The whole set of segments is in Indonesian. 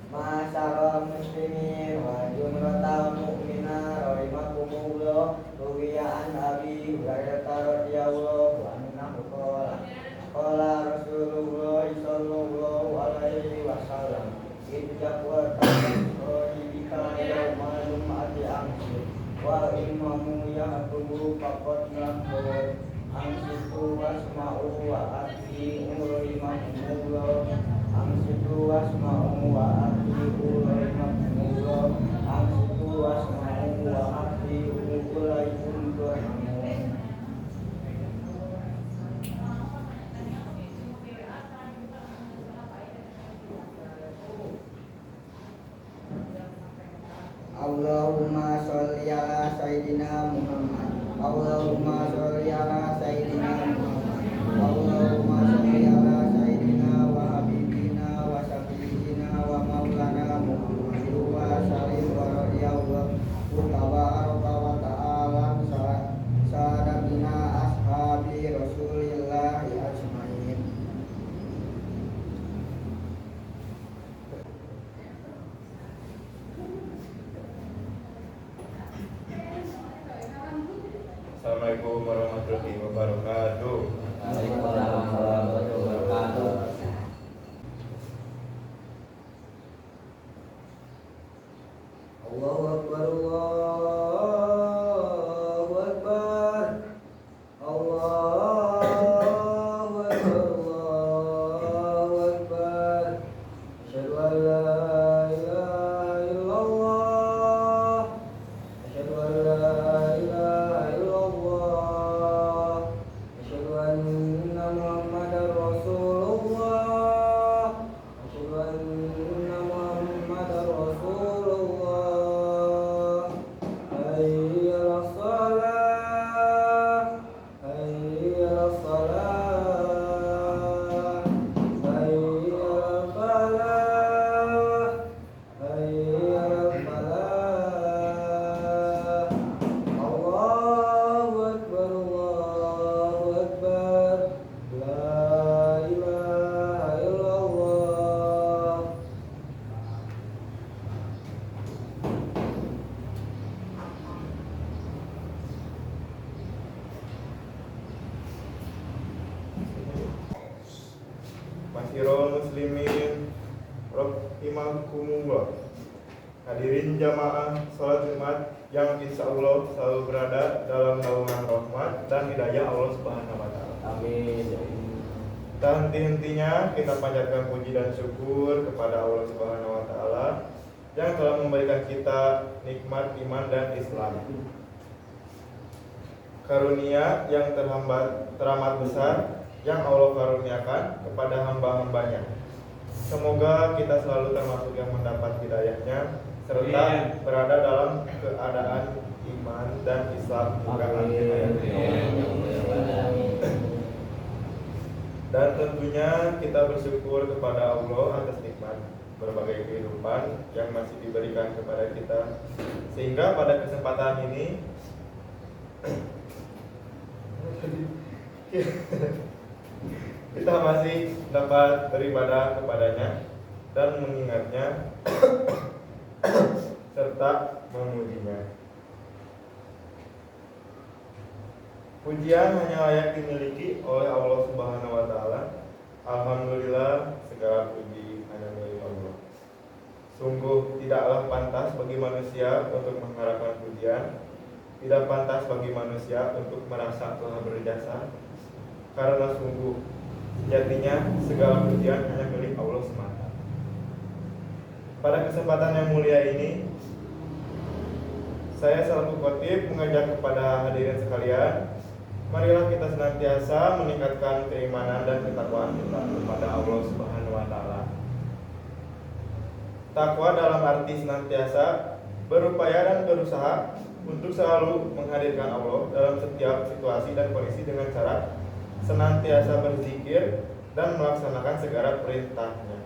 Masyaallah muslimin wa jumlatal mu'mina rahimakumullah ruwiya an Abi Hurairah radhiyallahu anhu qala Rasulullah sallallahu alaihi wasallam idza bika yaumal jum'ati amsi wa imamu yahdubu faqad nahur amsiku wasma'u wa ati'u rahimakumullah amsiku wasma'u wa ati'u rahimakumullah amsiku wasma'u wa ati'u ulaikum turhamun. Allahumma sholli ala sayyidina Muhammad. Allahumma sholli ala sayyidina Muhammad. Allahumma sholli ala sayyidina wa habibina wa syafi'ina wa maulana Muhammad wa sallim wa radiyallahu tabaraka wa ta'ala sadatina ashabi Rasulillahi ajmain. Assalamualaikum warahmatullahi wabarakatuh. Waalaikumsalam warahmatullahi wabarakatuh. Allahu akbar, Allahu akbar, Allahu akbar, Allahu akbar. Asyhadu an la ilaha illallah, asyhadu an la ilaha illallah, asyhadu anna Muhammadar Rasulullah, asyhadu anna Muhammadar Rasulullah. Hayya 'alas shalah, hayya 'alas shalah, hayya 'alal falah, hayya 'alal falah. Allahu akbar, Allahu akbar, la ilaha illallah. Masirul muslimin rahimakumullah. Hadirin jamaah salat Jumat yang insya Allah selalu berada dalam naungan rahmat dan hidayah Allah Subhanahu wa taala. Amin. Tak henti-hentinya kita panjatkan puji dan syukur kepada Allah Subhanahu wa taala yang telah memberikan kita nikmat iman dan Islam. Karunia yang teramat besar yang Allah karuniakan kepada hamba-hambanya. Semoga kita selalu termasuk yang mendapat hidayahnya serta berada dalam keadaan iman dan Islam hingga akhir hayat. Dan tentunya kita bersyukur kepada Allah atas nikmat berbagai kehidupan yang masih diberikan kepada kita, sehingga pada kesempatan ini kita masih dapat beribadah kepadanya dan mengingatnya serta memujinya. Pujian hanya layak dimiliki oleh Allah Subhanahu wa taala. Alhamdulillah, segala puji hanya milik Allah. Sungguh tidaklah pantas bagi manusia untuk mengharapkan pujian, tidak pantas bagi manusia untuk merasa telah berjasa, karena sungguh sejatinya segala pujian hanya milik Allah semata. Pada kesempatan yang mulia ini, saya selaku khotib mengajak kepada hadirin sekalian, marilah kita senantiasa meningkatkan keimanan dan ketakwaan kita kepada Allah Subhanahu wa taala. Takwa dalam arti senantiasa berupaya dan berusaha untuk selalu menghadirkan Allah dalam setiap situasi dan kondisi dengan cara senantiasa berzikir dan melaksanakan segala perintahnya.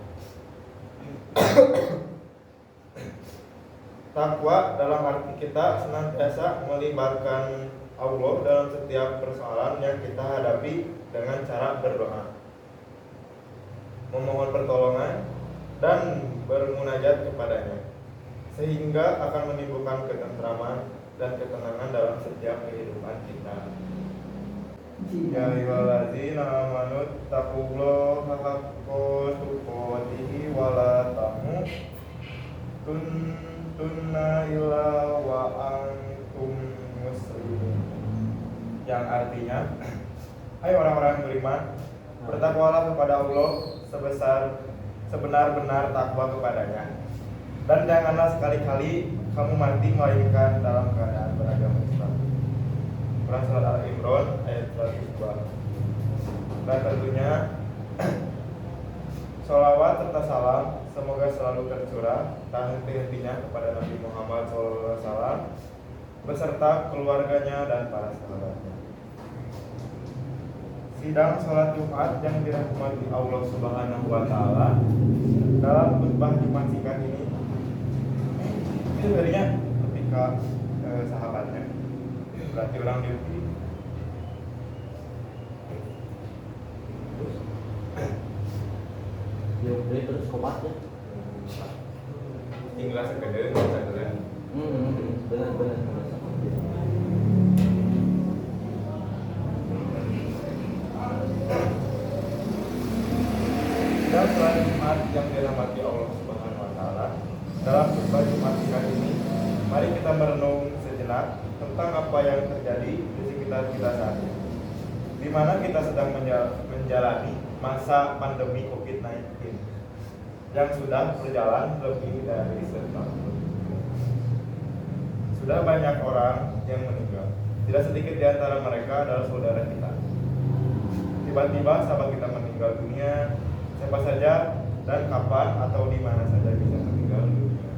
Takwa dalam arti kita senantiasa melibatkan Allah dalam setiap persoalan yang kita hadapi dengan cara berdoa, memohon pertolongan, dan bermunajat kepadanya, sehingga akan menimbulkan ketentraman dan ketenangan dalam setiap kehidupan kita. Ya ayyuhallazina amanu taqullaha haqqa tuqatih wa la tamutunna illa wa antum muslimun. Yang artinya, hai orang-orang yang beriman, bertakwalah kepada Allah sebenar-benar takwa kepadanya, dan janganlah sekali-kali kamu mati melainkan dalam keadaan beragama Islam. Quran Surat Al-Imran ayat 102. Dan tentunya sholawat serta salam semoga selalu tercurah tak henti-hentinya kepada Nabi Muhammad SAW beserta keluarganya dan para sahabatnya. Sidang sholat Jumat yang dirahmati Allah Subhanahu wa taala, dalam khutbah Jumat singkat ini sebenarnya ketika sahabatnya berarti orang diuji. Ya terus komatnya. Tinggal sekedar benar. Dan sholat Jumat yang dirahmati Allah Subhanahu wa taala, dalam khutbah Jumat singkat ini, mari kita merenung sejenak tentang apa yang terjadi di sekitar kita saat ini, di mana kita sedang menjalani masa pandemi COVID-19 yang sudah berjalan lebih dari setahun. Sudah banyak orang yang meninggal. Tidak sedikit di antara mereka adalah saudara kita. Tiba-tiba sahabat kita meninggal dunia, siapa saja dan kapan atau di mana saja bisa meninggal dunia.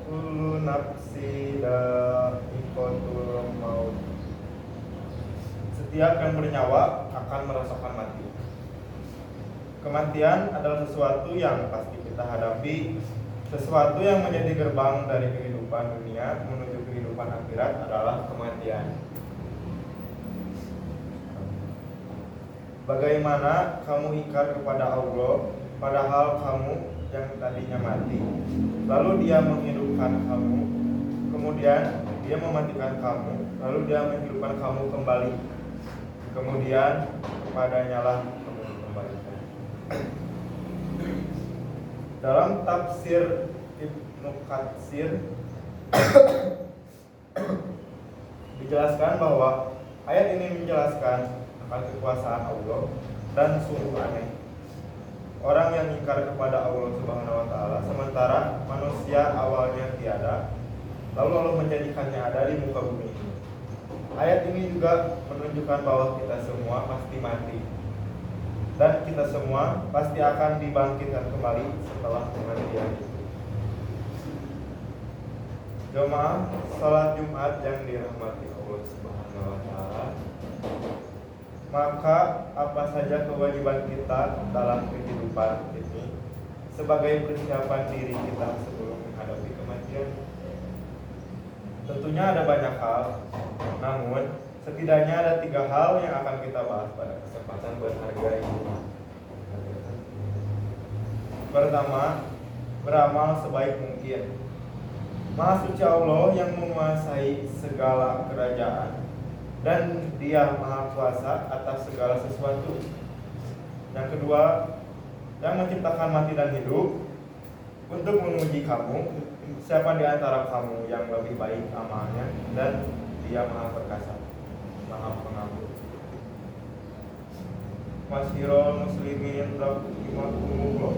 Kullu nafsi dha'iqatul maut. Setiap yang bernyawa akan merasakan mati. Kematian adalah sesuatu yang pasti kita hadapi, sesuatu yang menjadi gerbang dari kehidupan dunia menuju kehidupan akhirat adalah kematian. Bagaimana kamu ingkar kepada Allah padahal kamu yang tadinya mati, lalu Dia menghidupkan kamu, kemudian Dia mematikan kamu, lalu Dia menghidupkan kamu kembali, kemudian kepadanya lah kamu dikembalikan. Dalam tafsir Ibnu Katsir dijelaskan bahwa ayat ini menjelaskan akan kekuasaan Allah dan sungguh aneh orang yang ingkar kepada Allah Subhanahu wa taala sementara manusia awalnya tiada, lalu Allah menjadikannya ada di muka bumi ini. Ayat ini juga menunjukkan bahwa kita semua pasti mati dan kita semua pasti akan dibangkitkan kembali setelah kematian itu. Jemaah salat Jumat yang dirahmati Allah Subhanahu wa taala, maka apa saja kewajiban kita dalam kehidupan ini sebagai persiapan diri kita sebelum menghadapi kematian. Tentunya ada banyak hal, namun setidaknya ada 3 hal yang akan kita bahas pada kesempatan berharga ini. Pertama, beramal sebaik mungkin. Maha suci Allah yang menguasai segala kerajaan dan Dia maha kuasa atas segala sesuatu. Yang kedua, yang menciptakan mati dan hidup untuk menguji kamu, siapa di antara kamu yang lebih baik amalnya, dan Dia maha perkasa, maha pengampun. Masyirul muslimin rahimakumullah.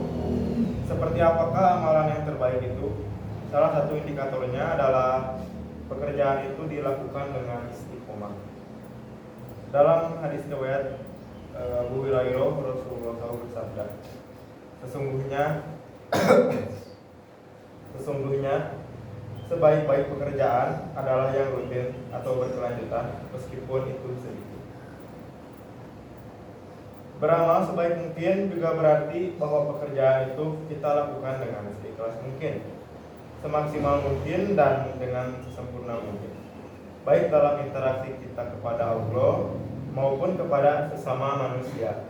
Seperti apakah amalan yang terbaik itu? Salah satu indikatornya adalah pekerjaan itu dilakukan dengan istiqomah. Dalam hadis riwayat Abu Hurairah, Rasulullah SAW bersabda, sesungguhnya sebaik-baik pekerjaan adalah yang rutin atau berkelanjutan meskipun itu sedikit. Beramal sebaik mungkin juga berarti bahwa pekerjaan itu kita lakukan dengan seikhlas mungkin, semaksimal mungkin, dan dengan sempurna mungkin, baik dalam interaksi kita kepada Allah maupun kepada sesama manusia.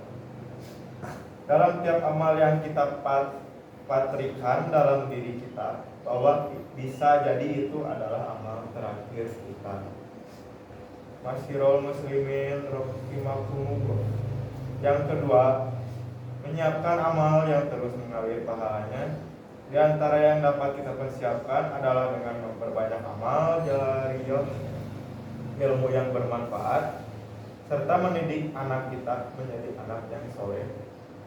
Dalam tiap amal yang kita patrikan dalam diri kita, bahwa bisa jadi itu adalah amal terakhir kita. Masyirul muslimin rahimakumullah. Yang kedua, menyiapkan amal yang terus mengalir pahalanya. Di antara yang dapat kita persiapkan adalah dengan memperbanyak amal jariyah, ilmu yang bermanfaat, serta mendidik anak kita menjadi anak yang soleh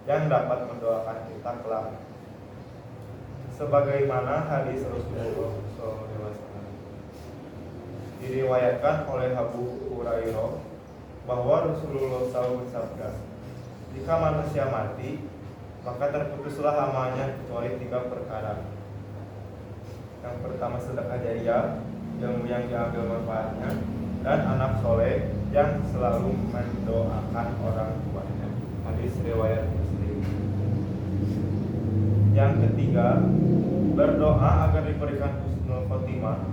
yang dapat mendoakan kita kelak. Sebagaimana hadis Rasulullah SAW diriwayatkan oleh Abu Hurairah bahwa Rasulullah SAW bersabda, jika manusia mati, maka terputuslah amalnya kecuali 3 perkara. Yang pertama sedekah jariyah, ilmu yang diambil manfaatnya, dan anak soleh yang selalu mendoakan orang tuanya. Hadis riwayat Muslim. Yang ketiga, berdoa agar diberikan husnul khotimah.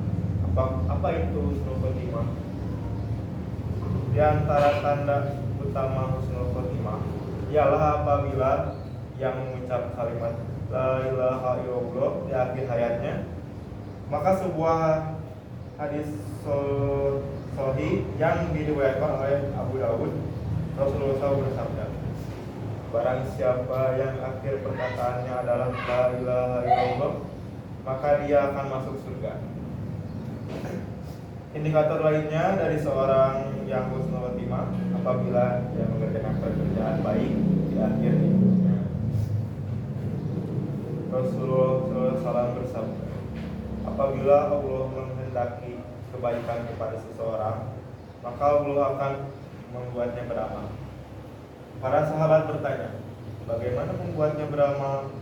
Apa itu husnul khotimah? Di antara tanda utama husnul khotimah ialah apabila yang mengucap kalimat la ilaha illallah di akhir hayatnya, maka sebuah hadis sahih yang diriwayatkan oleh Abu Dawud, Rasulullah SAW bersabda, barang siapa yang akhir perkataannya adalah la ilaha illallah, maka dia akan masuk surga. Indikator lainnya dari seorang yang husnul khotimah apabila dia mengerjakan pekerjaan baik di akhir hidupnya. Rasulullah SAW bersabda, apabila Allah menghendaki kebaikan kepada seseorang, maka Allah akan membuatnya beramal. Para sahabat bertanya, bagaimana membuatnya beramal?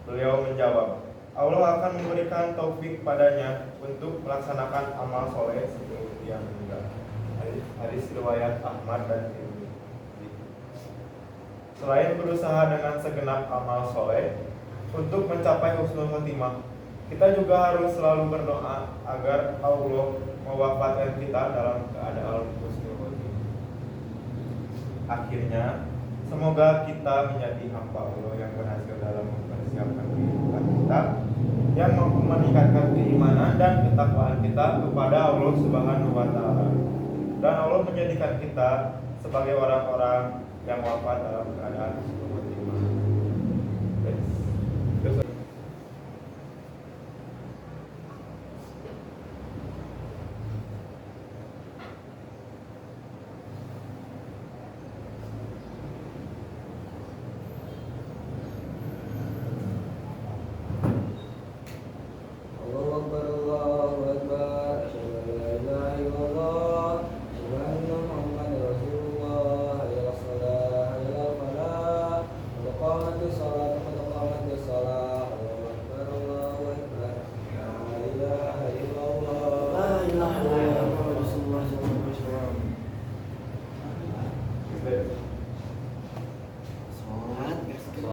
Beliau menjawab, Allah akan memberikan taufik padanya untuk melaksanakan amal soleh sebelum dia meninggal. Hadis riwayat Ahmad dan Tirmidzi. Selain berusaha dengan segenap amal soleh untuk mencapai husnul khotimah, kita juga harus selalu berdoa agar Allah mewafatkan kita dalam keadaan husnul khotimah. Akhirnya, semoga kita menjadi hamba Allah yang berhasil dalam mempersiapkan kehidupan kita, yang mampu meningkatkan keimanan dan ketakwaan kita kepada Allah Subhanahu wa Ta'ala, dan Allah menjadikan kita sebagai orang-orang yang wafat dalam keadaan husnul khotimah.